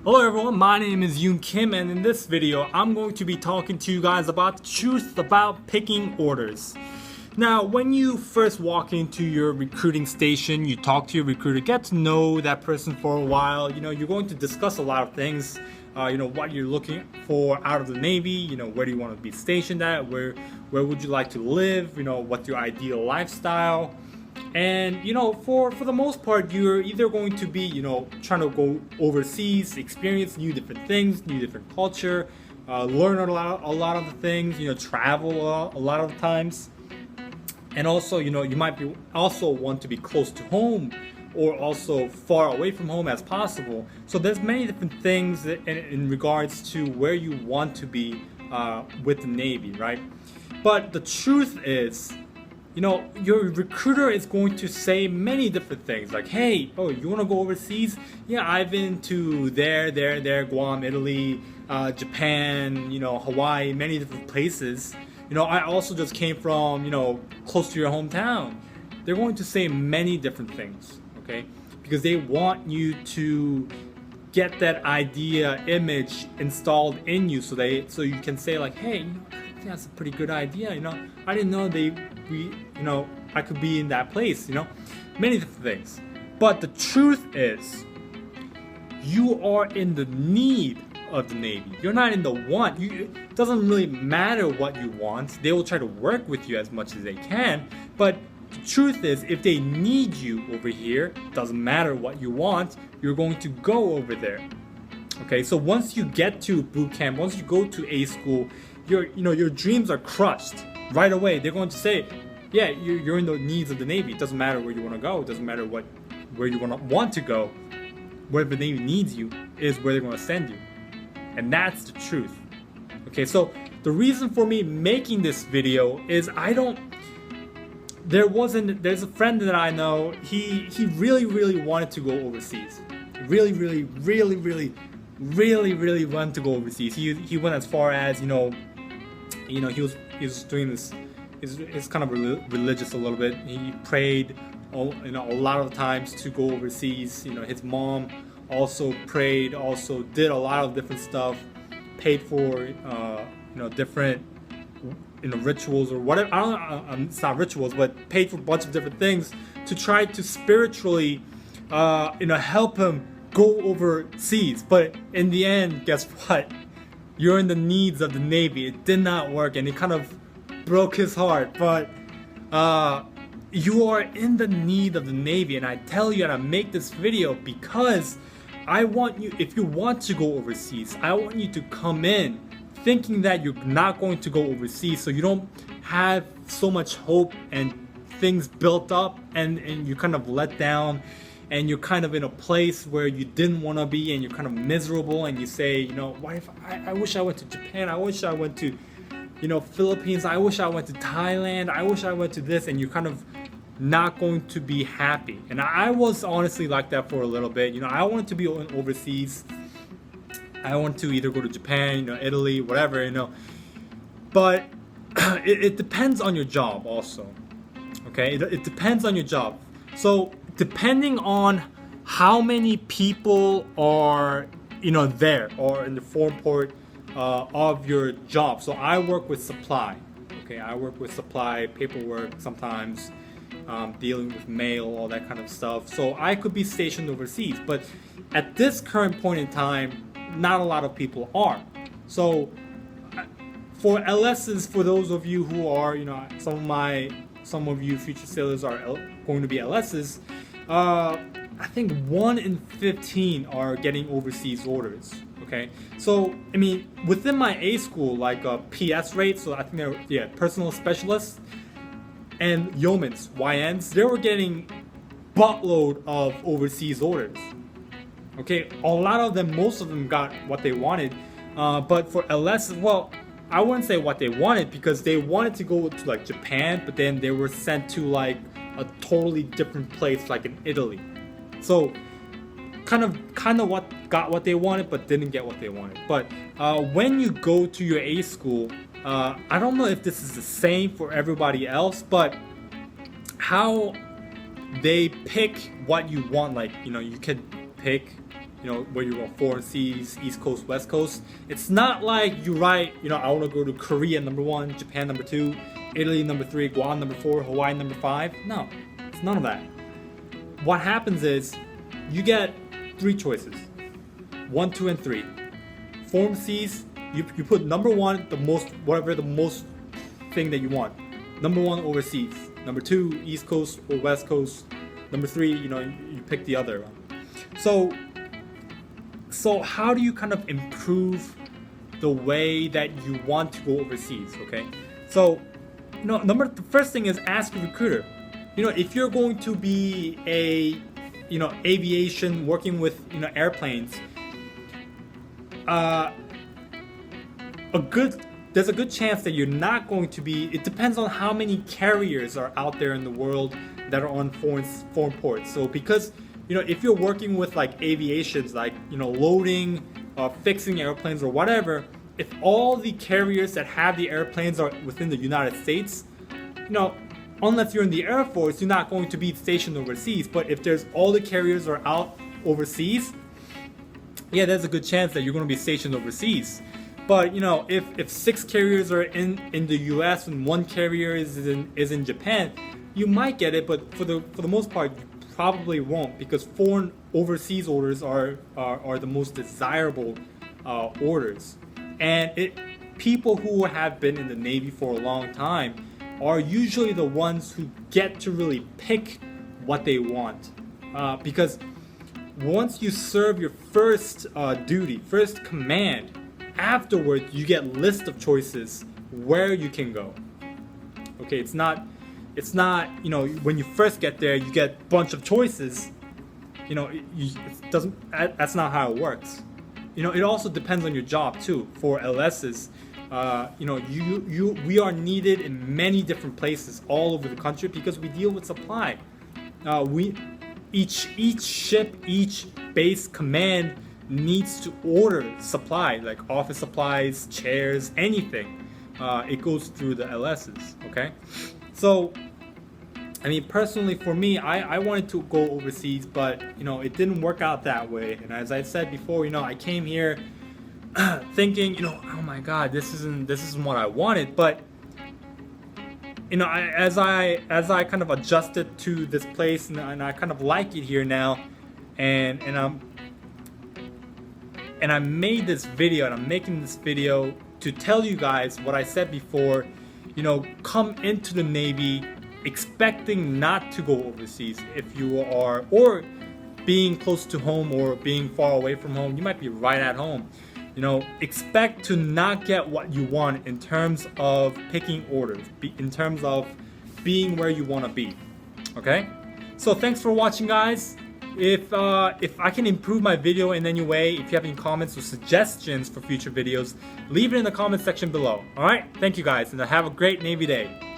Hello everyone, my name is Yoon Kim, and in this video I'm going to be talking to you guys about the truth about picking orders. Now, when you first walk into your recruiting station, you talk to your recruiter, get to know that person for a while. You're going to discuss a lot of things. What you're looking for out of the Navy. Where do you want to be stationed at? Where would you like to live? What's your ideal lifestyle? And for the most part, you're either going to be trying to go overseas, experience new different things, new different culture, learn a lot of the things, travel a lot of the times. And also, you might be also want to be close to home or also far away from home as possible. So there's many different things in regards to where you want to be with the Navy, right? But the truth is, your recruiter is going to say many different things like, hey, oh, you want to go overseas? Yeah, I've been to there, Guam, Italy, Japan, Hawaii, many different places. I also just came from, close to your hometown. They're going to say many different things, okay? Because they want you to get that idea, image installed in you, so you can say like, hey, I think that's a pretty good idea. I didn't know I could be in that place. Many different things. But the truth is, you are in the need of the Navy. You're not in the want. It doesn't really matter what you want. They will try to work with you as much as they can. But the truth is, if they need you over here, doesn't matter what you want, you're going to go over there. Okay, so once you get to boot camp, once you go to A school, your dreams are crushed right away. They're going to say, yeah, you're in the needs of the Navy. It doesn't matter where you want to go. It doesn't matter where you want to go. Where the Navy needs you is where they're going to send you. And that's the truth. Okay, so the reason for me making this video is there's a friend that I know, he really wanted to go overseas. Really wanted to go overseas. He went as far as, he was doing this, he's kind of religious a little bit. He prayed a lot of times to go overseas. His mom also prayed, also did a lot of different stuff, paid for different rituals or whatever. It's not rituals, but paid for a bunch of different things to try to spiritually help him go overseas. But in the end, guess what? You're in the needs of the Navy. It did not work, and it kind of broke his heart. But you are in the need of the Navy, and I tell you, and I make this video because I want you, if you want to go overseas, I want you to come in thinking that you're not going to go overseas, so you don't have so much hope and things built up and you're kind of let down and you're kind of in a place where you didn't want to be and you're kind of miserable, and you say, what if I wish I went to Japan, I wish I went to Philippines, I wish I went to Thailand, I wish I went to this, and you're kind of not going to be happy. And I was honestly like that for a little bit. I wanted to be overseas. I want to either go to Japan, Italy, whatever, But it depends on your job also. Okay, it depends on your job. So depending on how many people are, there or in the form port of your job. So I work with supply. Okay, I work with supply, paperwork sometimes. Dealing with mail, all that kind of stuff. So I could be stationed overseas, but at this current point in time, not a lot of people are. So for LSs, for those of you who are, some of you future sailors are going to be LSs, I think 1 in 15 are getting overseas orders. Okay, so within my A school, like PS rate, so I think they're personal specialists, and yeomans, YNs, they were getting buttload of overseas orders. Okay, a lot of them, most of them got what they wanted, but for LS, well, I wouldn't say what they wanted, because they wanted to go to like Japan, but then they were sent to like a totally different place, like in Italy. So kind of what they wanted, but didn't get what they wanted. But when you go to your A school, I don't know if this is the same for everybody else, but how they pick what you want, like you can pick where you go foreign seas, East Coast, West Coast. It's not like you write, I want to go to Korea number 1, Japan number 2, Italy number 3, Guam number 4, Hawaii number 5. No, it's none of that. What happens is you get 3 choices, 1, 2, and 3. Foreign seas, you put number 1, the most thing that you want. Number 1, overseas. Number 2, East Coast or West Coast. Number 3, you pick the other one. So how do you kind of improve the way that you want to go overseas? Okay, so the first thing is ask your recruiter. If you're going to be a aviation, working with airplanes, there's a good chance that you're not going to be. It depends on how many carriers are out there in the world that are on foreign ports. So because if you're working with like aviations, like loading, fixing airplanes or whatever, if all the carriers that have the airplanes are within the United States, unless you're in the Air Force, you're not going to be stationed overseas. But if there's all the carriers are out overseas, yeah, there's a good chance that you're going to be stationed overseas. But if 6 carriers are in the U.S. and 1 carrier is in Japan, you might get it. But for the most part, you probably won't, because foreign overseas orders are the most desirable orders. And people who have been in the Navy for a long time are usually the ones who get to really pick what they want, because once you serve your first duty, first command, afterwards you get list of choices where you can go. Okay, it's not when you first get there you get a bunch of choices. It doesn't. That's not how it works. It also depends on your job too. For LSs, we are needed in many different places all over the country because we deal with supply. Each ship, each base command needs to order supply, like office supplies, chairs, anything. It goes through the LSs. Okay, so personally for me, I wanted to go overseas, but it didn't work out that way. And as I said before, I came here thinking, oh my God, this isn't what I wanted. But as I kind of adjusted to this place, and I kind of like it here now, and I made this video, and I'm making this video to tell you guys what I said before. Come into the Navy expecting not to go overseas. If you are, or being close to home or being far away from home, you might be right at home. Expect to not get what you want in terms of picking orders, in terms of being where you want to be. Okay, so thanks for watching, guys. If I can improve my video in any way, if you have any comments or suggestions for future videos, leave it in the comment section below. Alright, thank you guys, and have a great Navy day.